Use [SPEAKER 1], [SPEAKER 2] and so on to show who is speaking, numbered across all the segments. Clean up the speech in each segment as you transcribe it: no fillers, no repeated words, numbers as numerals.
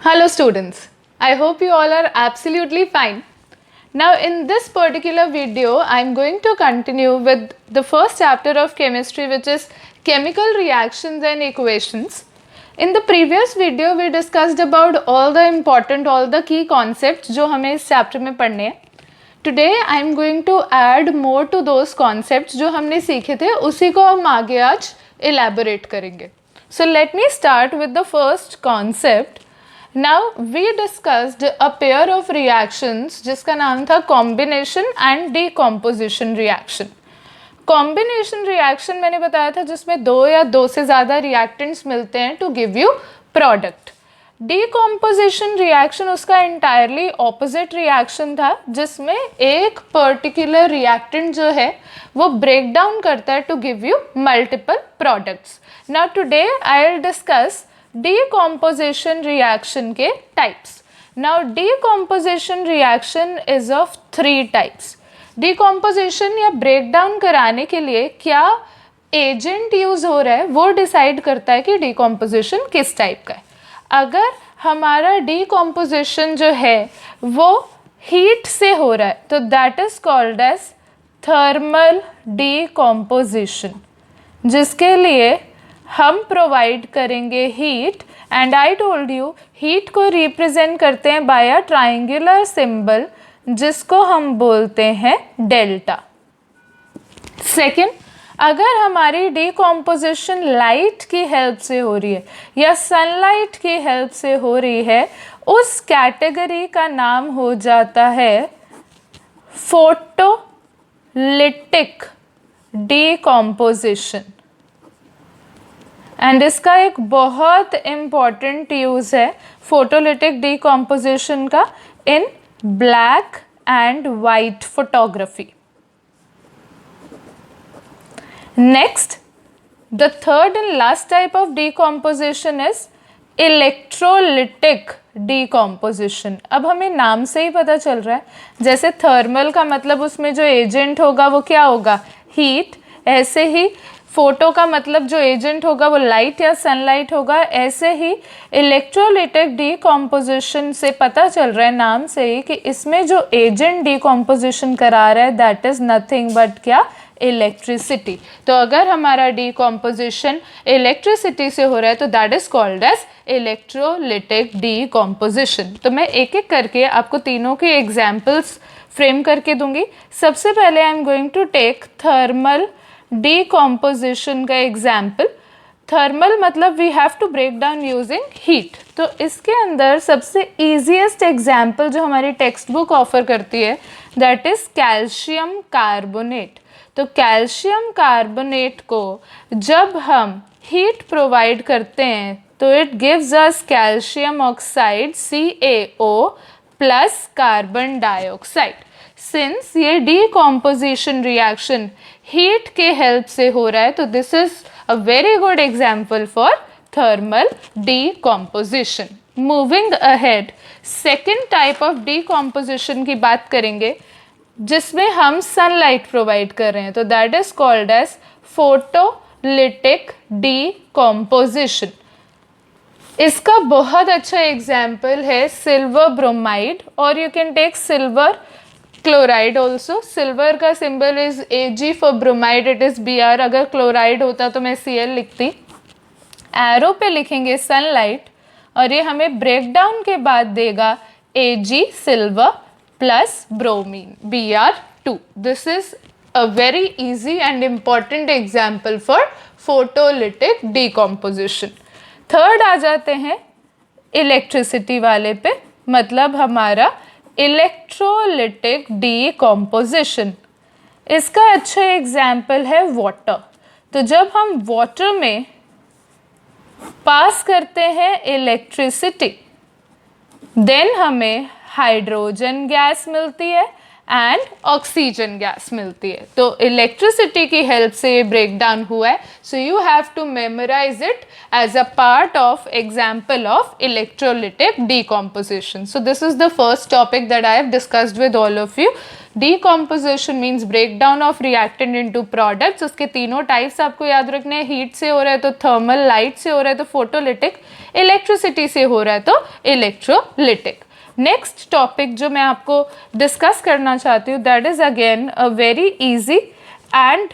[SPEAKER 1] Hello students, I hope you all are absolutely fine. Now in this particular video, I am going to continue with the first chapter of chemistry, which is chemical reactions and equations. In the previous video, we discussed about all the key concepts जो हमें इस chapter में पढ़ने हैं. Today I am going to add more to those concepts जो हमने सीखे थे, उसी को हम आगे आज elaborate करेंगे. So let me start with the first concept. Now we discussed a pair of reactions जिसका नाम था combination and decomposition reaction. Combination reaction मैंने बताया था जिसमें दो या दो से ज़्यादा reactants मिलते हैं to give you product. Decomposition reaction उसका entirely opposite reaction था जिसमें एक particular reactant जो है वो break down करता है to give you multiple products. Now today I'll discuss decomposition reaction के types. Now decomposition reaction is of three types. Decomposition या breakdown कराने के लिए क्या agent use हो रहा है वो decide करता है कि decomposition किस type का है. अगर हमारा decomposition जो है वो heat से हो रहा है तो that is called as thermal decomposition, जिसके लिए हम प्रोवाइड करेंगे heat and I told you heat को रिप्रेजेंट करते हैं बाय अ ट्राइंगुलर सिंबल जिसको हम बोलते हैं डेल्टा. सेकेंड, अगर हमारी डिकम्पोजिशन लाइट की हेल्प से हो रही है या सनलाइट की हेल्प से हो रही है उस कैटेगरी का नाम हो जाता है फोटोलिटिक डिकम्पोजिशन. एंड इसका एक बहुत इम्पॉर्टेंट यूज़ है फोटोलिटिक डिकम्पोजिशन का in black and white photography. Next, the third and last type of decomposition is electrolytic decomposition. अब हमें नाम से ही पता चल रहा है, जैसे थर्मल का मतलब उसमें जो एजेंट होगा वो क्या होगा, हीट. ऐसे ही फोटो का मतलब जो एजेंट होगा वो लाइट या सनलाइट होगा. ऐसे ही इलेक्ट्रोलिटिक डिकम्पोजिशन से पता चल रहा है नाम से ही कि इसमें जो एजेंट डिकम्पोजिशन करा रहा है दैट इज़ नथिंग बट क्या, इलेक्ट्रिसिटी. तो अगर हमारा डिकम्पोजिशन इलेक्ट्रिसिटी से हो रहा है तो that is called as electrolytic decomposition. तो मैं एक एक करके आपको तीनों के एग्जाम्पल्स फ्रेम करके दूंगी. सबसे पहले I am going to take thermal decomposition का एग्जाम्पल. थर्मल मतलब we have to break down using heat. तो इसके अंदर सबसे ईजीएस्ट एग्जाम्पल जो हमारी टेक्स्ट बुक ऑफर करती है दैट इज़ कैल्शियम कार्बोनेट. तो कैल्शियम कार्बोनेट को जब हम हीट प्रोवाइड करते हैं तो it gives us calcium oxide CaO plus carbon dioxide. Since ये डिकम्पोजिशन रिएक्शन हीट के हेल्प से हो रहा है तो this is a very good example for thermal decomposition. Moving ahead, second type of decomposition की बात करेंगे जिसमें हम सनलाइट प्रोवाइड कर रहे हैं तो that is called as photolytic decomposition. इसका बहुत अच्छा एग्जाम्पल है सिल्वर ब्रोमाइड और you can take silver chloride also. Silver का symbol is Ag, for bromide it is Br. अगर क्लोराइड होता तो मैं Cl लिखती. एरो पे लिखेंगे सनलाइट और ये हमें ब्रेक डाउन के बाद देगा Ag silver plus bromine Br2. This is a very easy and important example for photolytic decomposition. Third आ जाते हैं इलेक्ट्रिसिटी वाले पे, मतलब हमारा इलेक्ट्रोलिटिक डिकम्पोजिशन. इसका अच्छा एग्जाम्पल है वाटर. तो जब हम वाटर में पास करते हैं इलेक्ट्रिसिटी देन हमें हाइड्रोजन गैस मिलती है एंड ऑक्सीजन गैस मिलती है. तो इलेक्ट्रिसिटी की हेल्प से ये ब्रेक डाउन हुआ है. So you have to memorise it as a part of example of electrolytic decomposition. So this is the first topic that I have discussed with all of you. Decomposition means break down of reactant into products. उसके तीनों types आपको याद रखने हैं, heat से हो रहा है तो थर्मल, लाइट से हो रहा है तो फोटोलिटिक, इलेक्ट्रिसिटी से हो रहा है तो इलेक्ट्रोलिटिक। नेक्स्ट टॉपिक जो मैं आपको डिस्कस करना चाहती हूँ that is again a very easy and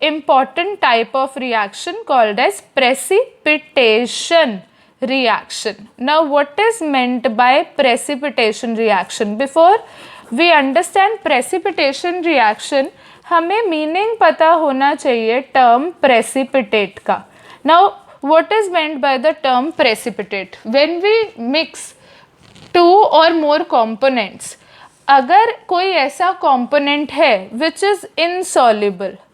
[SPEAKER 1] important type of reaction called as precipitation reaction. Now what is meant by precipitation reaction? Before we understand precipitation reaction, हमें meaning पता होना चाहिए टर्म precipitate का. Now what is meant by the term precipitate? When we mix two or more components, अगर कोई ऐसा component है which is insoluble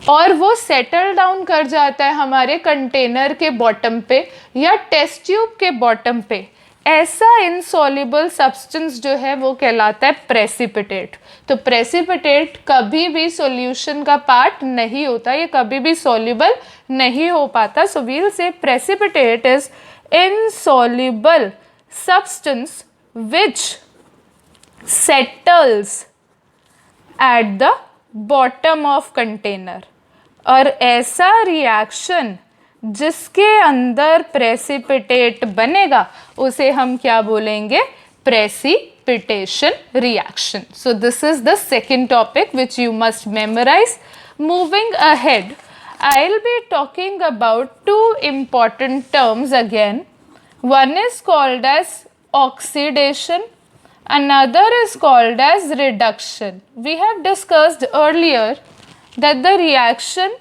[SPEAKER 1] और वो सेटल डाउन कर जाता है हमारे कंटेनर के बॉटम पे या टेस्ट ट्यूब के बॉटम पे, ऐसा इनसॉल्युबल सब्सटेंस जो है वो कहलाता है प्रेसिपिटेट। तो प्रेसिपिटेट कभी भी सॉल्यूशन का पार्ट नहीं होता, ये कभी भी सॉल्युबल नहीं हो पाता। सो वील से precipitate is insoluble substance which settles at the bottom of container. और ऐसा रिएक्शन जिसके अंदर प्रेसिपिटेट बनेगा उसे हम क्या बोलेंगे? Precipitation reaction. So this is the second topic which you must memorise. Moving ahead, I will be talking about two important terms again. One is called as oxidation, another is called as reduction. We have discussed earlier that the reaction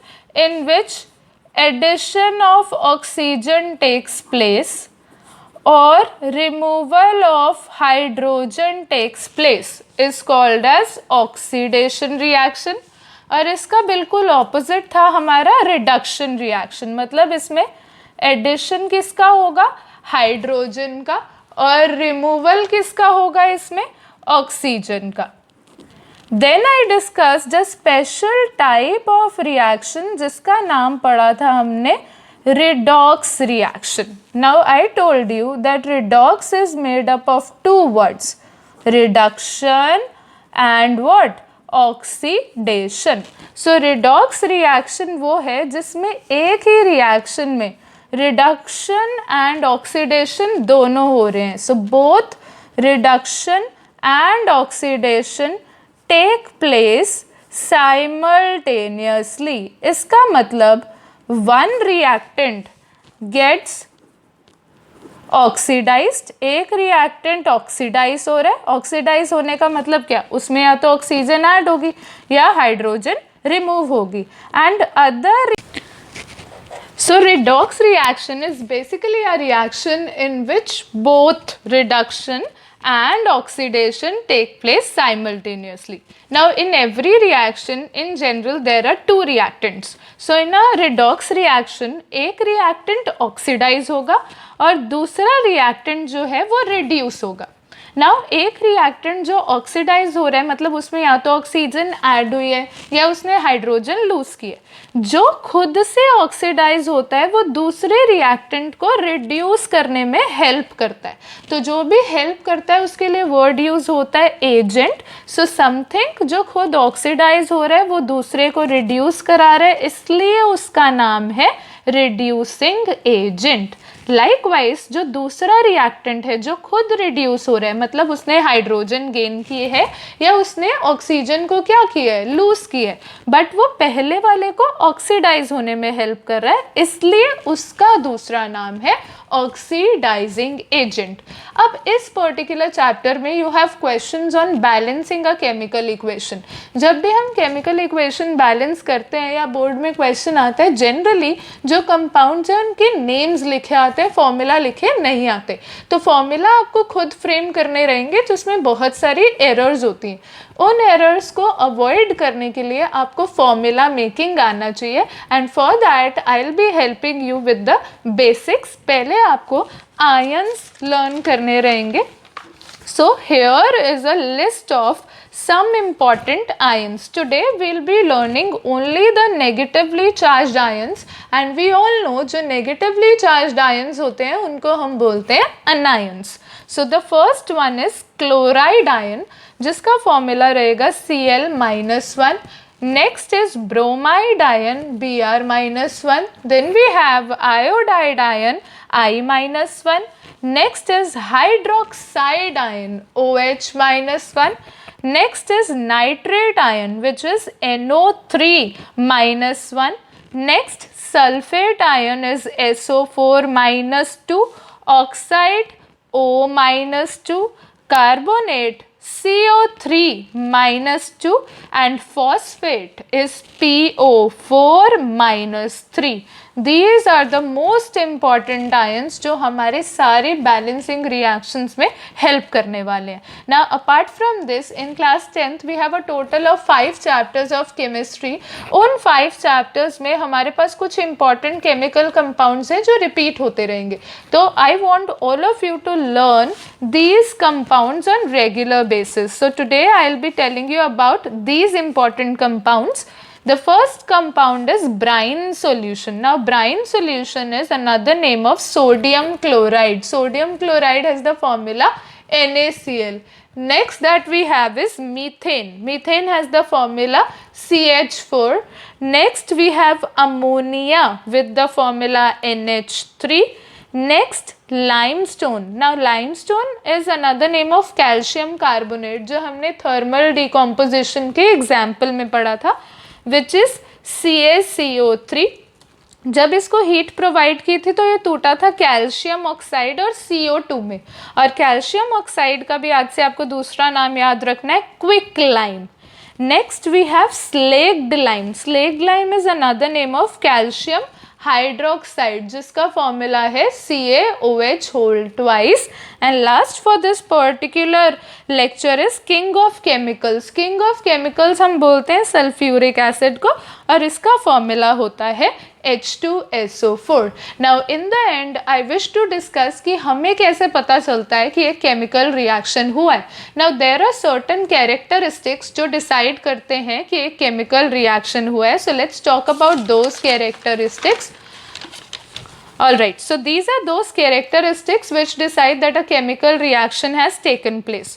[SPEAKER 1] in which addition of oxygen takes place or removal of hydrogen takes place is called as oxidation reaction. और इसका बिल्कुल opposite था हमारा reduction reaction, मतलब इसमें addition किसका होगा? Hydrogen का, और रिमूवल किसका होगा इसमें? ऑक्सीजन का. Then I discuss the special type of reaction जिसका नाम पढ़ा था हमने redox reaction. Now I told you that redox is made up of two words, reduction and what? Oxidation. So redox reaction वो है जिसमें एक ही रिएक्शन में रिडक्शन एंड ऑक्सीडेशन दोनों हो रहे हैं. So both reduction and oxidation take place simultaneously. इसका मतलब वन रिएक्टेंट गेट्स ऑक्सीडाइज्ड, एक रिएक्टेंट ऑक्सीडाइज हो रहा है. ऑक्सीडाइज होने का मतलब क्या? उसमें या तो ऑक्सीजन ऐड होगी या हाइड्रोजन रिमूव होगी. And other So redox reaction is basically a reaction in which both reduction and oxidation take place simultaneously. Now in every reaction in general there are two reactants. So in a redox reaction एक reactant oxidize होगा और दूसरा reactant जो है वो reduce होगा. Now एक reactant जो ऑक्सीडाइज हो रहा है मतलब उसमें या तो ऑक्सीजन ऐड हुई है या उसने हाइड्रोजन लूज की है. जो खुद से ऑक्सीडाइज होता है वो दूसरे रिएक्टेंट को रिड्यूस करने में हेल्प करता है. तो जो भी हेल्प करता है उसके लिए वर्ड यूज होता है एजेंट. सो समथिंग जो खुद ऑक्सीडाइज हो रहा है वो दूसरे को रिड्यूस करा रहा है, इसलिए उसका नाम है रिड्यूसिंग एजेंट. लाइकवाइज जो दूसरा रिएक्टेंट है जो खुद रिड्यूस हो रहा है मतलब उसने हाइड्रोजन गेन किए है या उसने ऑक्सीजन को क्या किया है? लूज किया है, बट वो पहले वाले को ऑक्सीडाइज होने में हेल्प कर रहा है, इसलिए उसका दूसरा नाम है ऑक्सीडाइजिंग एजेंट. अब इस पर्टिकुलर चैप्टर में you have questions on balancing a chemical equation. जब भी हम केमिकल इक्वेशन बैलेंस करते हैं या बोर्ड में क्वेश्चन आता है, जनरली जो कंपाउंड्स हैं उनके नेम्स लिखे आते हैं, फॉर्मूला लिखे नहीं आते. तो फॉर्मूला आपको खुद फ्रेम करने रहेंगे तो उसमें बहुत सारी एरर्स होती हैं. उन एरर्स को अवॉइड करने के लिए आपको फॉर्मूला मेकिंग आना चाहिए. And for that I will be helping you with the basics. पहले आपको आयंस लर्न करने रहेंगे. So here is a list of some important ions. Today we'll be learning only the negatively charged ions and we all know जो negatively charged ions होते हैं उनको हम बोलते हैं anions. So the first one is chloride ion. जिसका formula रहेगा Cl-1. Next is bromide ion Br-1. Then we have iodide ion I-1. Next is hydroxide ion OH-1. Next is nitrate ion, which is NO3-1. Next, sulfate ion is SO4-2. Oxide O-2. Carbonate CO3-2 and phosphate is PO4-3. These are the most important ions जो हमारे सारे balancing reactions में help करने वाले हैं. Now apart from this, in class 10th we have a total of 5 chapters of chemistry. उन 5 chapters में हमारे पास कुछ important chemical compounds हैं जो repeat होते रहेंगे. तो I want all of you to learn these compounds on regular basis. So today I will be telling you about these important compounds. The first compound is brine solution. Now brine solution is another name of sodium chloride. Sodium chloride has the formula NaCl. Next that we have is methane. Methane has the formula CH4. Next we have ammonia with the formula NH3. Next limestone. Now limestone is another name of calcium carbonate जो हमने thermal decomposition के example में पढ़ा था, which is CaCO3. जब इसको heat provide की थी तो ये टूटा था कैल्शियम ऑक्साइड और CO2 में, और कैल्शियम ऑक्साइड का भी आज से आपको दूसरा नाम याद रखना है, quick lime. Next we have slaked lime. Slaked lime is another name of calcium hydroxide जिसका फॉर्मूला है CaOH whole twice. And last for this particular lecture is king of chemicals. King of chemicals हम बोलते हैं sulphuric acid को, और इसका formula होता है H2SO4. Now in the end I wish to discuss कि हमें कैसे पता चलता है कि एक केमिकल रिएक्शन हुआ है. Now there are certain characteristics जो डिसाइड करते हैं कि एक केमिकल रिएक्शन हुआ है. So let's talk about those characteristics. Alright, so these are those characteristics which decide that a chemical reaction has taken place.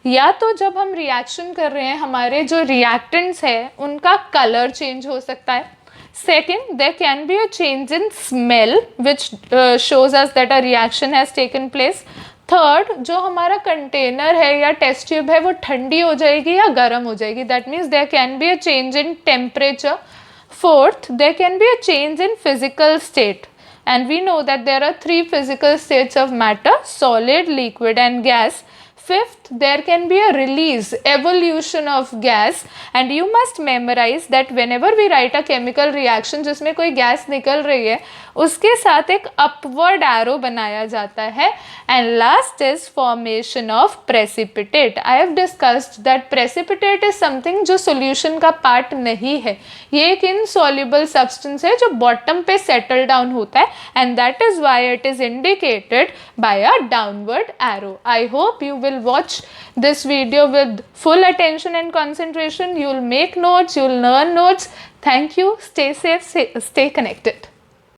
[SPEAKER 1] या तो जब हम रिएक्शन कर रहे हैं हमारे जो रिएक्टेंट्स है उनका कलर चेंज हो सकता है. Second, there can be a change in smell which shows us that a reaction has taken place. Third, जो हमारा कंटेनर है या टेस्ट ट्यूब है वो ठंडी हो जाएगी या गर्म हो जाएगी. That means there can be a change in temperature. Fourth, there can be a change in physical state. And we know that there are 3 physical states of matter: solid, liquid and gas. Fifth, there can be a release, evolution of gas, and you must memorize that whenever we write a chemical reaction जिसमें कोई gas निकल रही है उसके साथ एक upward arrow बनाया जाता है. And last is formation of precipitate. I have discussed that precipitate is something जो solution का part नहीं है. ये एक insoluble substance है जो bottom पे settle down होता है, and that is why it is indicated by a downward arrow. I hope you will watch this video with full attention and concentration. You will make notes, you will learn notes. Thank you. Stay safe, stay connected.